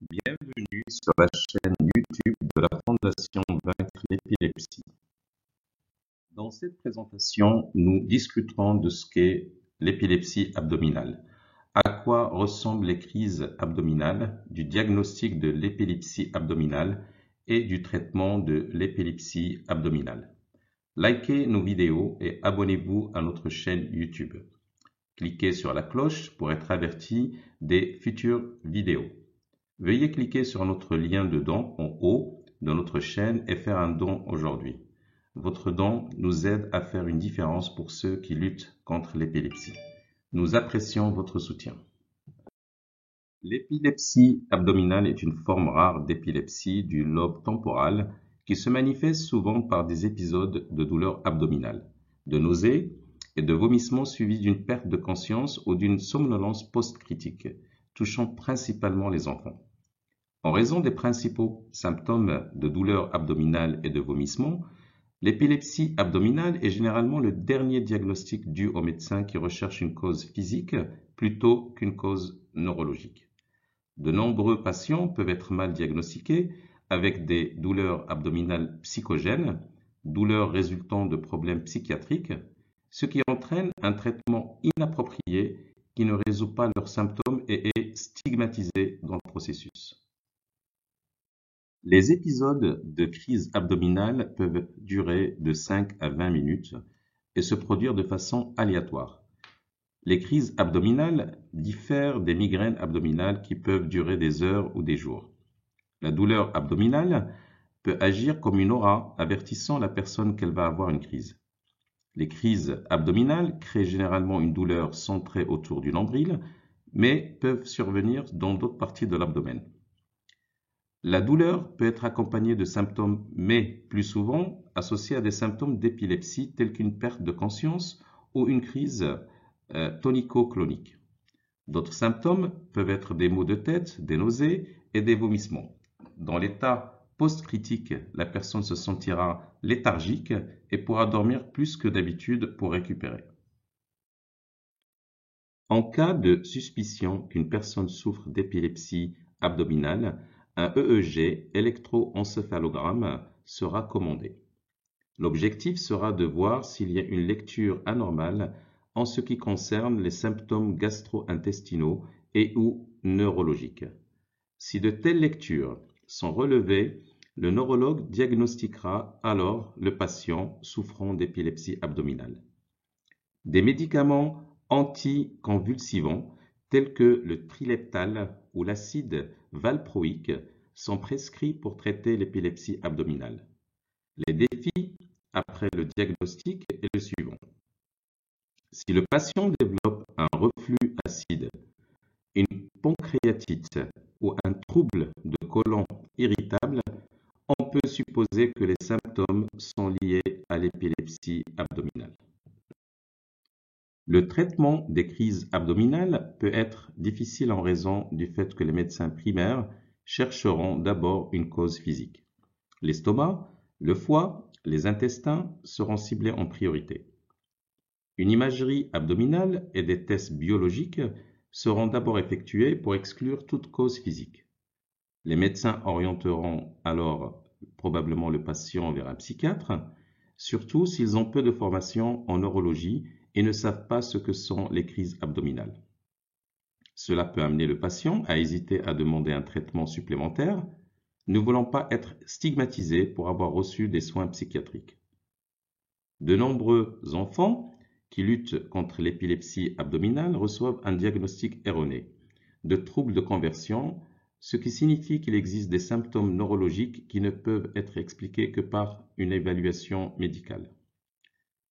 Bienvenue sur la chaîne YouTube de la Fondation Vaincre l'épilepsie. Dans cette présentation, nous discuterons de ce qu'est l'épilepsie abdominale, à quoi ressemblent les crises abdominales, du diagnostic de l'épilepsie abdominale et du traitement de l'épilepsie abdominale. Likez nos vidéos et abonnez-vous à notre chaîne YouTube. Cliquez sur la cloche pour être averti des futures vidéos. Veuillez cliquer sur notre lien de don en haut de notre chaîne et faire un don aujourd'hui. Votre don nous aide à faire une différence pour ceux qui luttent contre l'épilepsie. Nous apprécions votre soutien. L'épilepsie abdominale est une forme rare d'épilepsie du lobe temporal qui se manifeste souvent par des épisodes de douleur abdominale, de nausées et de vomissements suivis d'une perte de conscience ou d'une somnolence post-critique, touchant principalement les enfants. En raison des principaux symptômes de douleur abdominale et de vomissement, l'épilepsie abdominale est généralement le dernier diagnostic dû aux médecins qui recherchent une cause physique plutôt qu'une cause neurologique. De nombreux patients peuvent être mal diagnostiqués avec des douleurs abdominales psychogènes, douleurs résultant de problèmes psychiatriques, ce qui entraîne un traitement inapproprié qui ne résout pas leurs symptômes et est stigmatisé dans le processus. Les épisodes de crise abdominale peuvent durer de 5 à 20 minutes et se produire de façon aléatoire. Les crises abdominales diffèrent des migraines abdominales qui peuvent durer des heures ou des jours. La douleur abdominale peut agir comme une aura avertissant la personne qu'elle va avoir une crise. Les crises abdominales créent généralement une douleur centrée autour du nombril, mais peuvent survenir dans d'autres parties de l'abdomen. La douleur peut être accompagnée de symptômes, mais plus souvent associée à des symptômes d'épilepsie tels qu'une perte de conscience ou une crise tonico-clonique. D'autres symptômes peuvent être des maux de tête, des nausées et des vomissements. Dans l'état post-critique, la personne se sentira léthargique et pourra dormir plus que d'habitude pour récupérer. En cas de suspicion qu'une personne souffre d'épilepsie abdominale, un EEG, électroencéphalogramme, sera commandé. L'objectif sera de voir s'il y a une lecture anormale en ce qui concerne les symptômes gastro-intestinaux et ou neurologiques. Si de telles lectures sont relevées, le neurologue diagnostiquera alors le patient souffrant d'épilepsie abdominale. Des médicaments anticonvulsivants tels que le trileptal ou l'acide valproïque sont prescrits pour traiter l'épilepsie abdominale. Les défis après le diagnostic est le suivant. Si le patient développe un reflux acide, une pancréatite ou un trouble de côlon irritable, on peut supposer que les symptômes sont liés à l'épilepsie abdominale. Le traitement des crises abdominales peut être difficile en raison du fait que les médecins primaires chercheront d'abord une cause physique. L'estomac, le foie, les intestins seront ciblés en priorité. Une imagerie abdominale et des tests biologiques seront d'abord effectués pour exclure toute cause physique. Les médecins orienteront alors probablement le patient vers un psychiatre, surtout s'ils ont peu de formation en neurologie et ne savent pas ce que sont les crises abdominales. Cela peut amener le patient à hésiter à demander un traitement supplémentaire, ne voulant pas être stigmatisé pour avoir reçu des soins psychiatriques. De nombreux enfants qui luttent contre l'épilepsie abdominale reçoivent un diagnostic erroné de troubles de conversion, ce qui signifie qu'il existe des symptômes neurologiques qui ne peuvent être expliqués que par une évaluation médicale.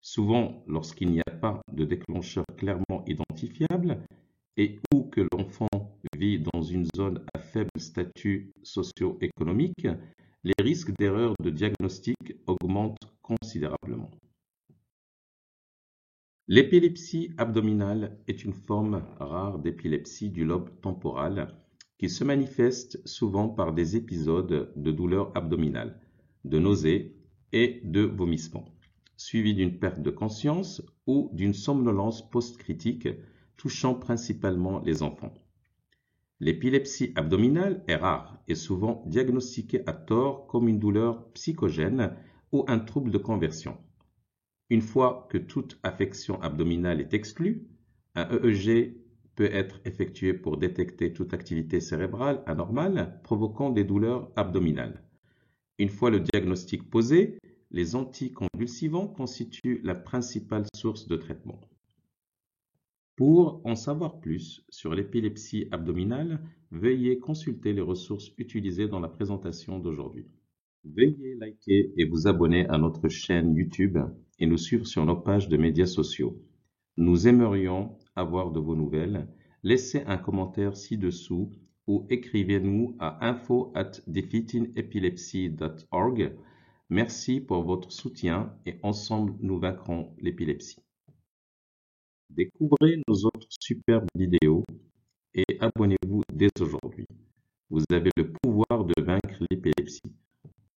Souvent, lorsqu'il n'y a pas de déclencheur clairement identifiable et ou que l'enfant vit dans une zone à faible statut socio-économique, les risques d'erreur de diagnostic augmentent considérablement. L'épilepsie abdominale est une forme rare d'épilepsie du lobe temporal qui se manifeste souvent par des épisodes de douleur abdominale, de nausées et de vomissements, suivis d'une perte de conscience ou d'une somnolence post-critique touchant principalement les enfants. L'épilepsie abdominale est rare et souvent diagnostiquée à tort comme une douleur psychogène ou un trouble de conversion. Une fois que toute affection abdominale est exclue, un EEG peut être effectué pour détecter toute activité cérébrale anormale provoquant des douleurs abdominales. Une fois le diagnostic posé, les anticonvulsivants constituent la principale source de traitement. Pour en savoir plus sur l'épilepsie abdominale, veuillez consulter les ressources utilisées dans la présentation d'aujourd'hui. Veuillez liker et vous abonner à notre chaîne YouTube et nous suivre sur nos pages de médias sociaux. Nous aimerions avoir de vos nouvelles. Laissez un commentaire ci-dessous ou écrivez-nous à info@defeatingepilepsy.org. Merci pour votre soutien et ensemble nous vaincrons l'épilepsie. Découvrez nos autres superbes vidéos et abonnez-vous dès aujourd'hui. Vous avez le pouvoir de vaincre l'épilepsie.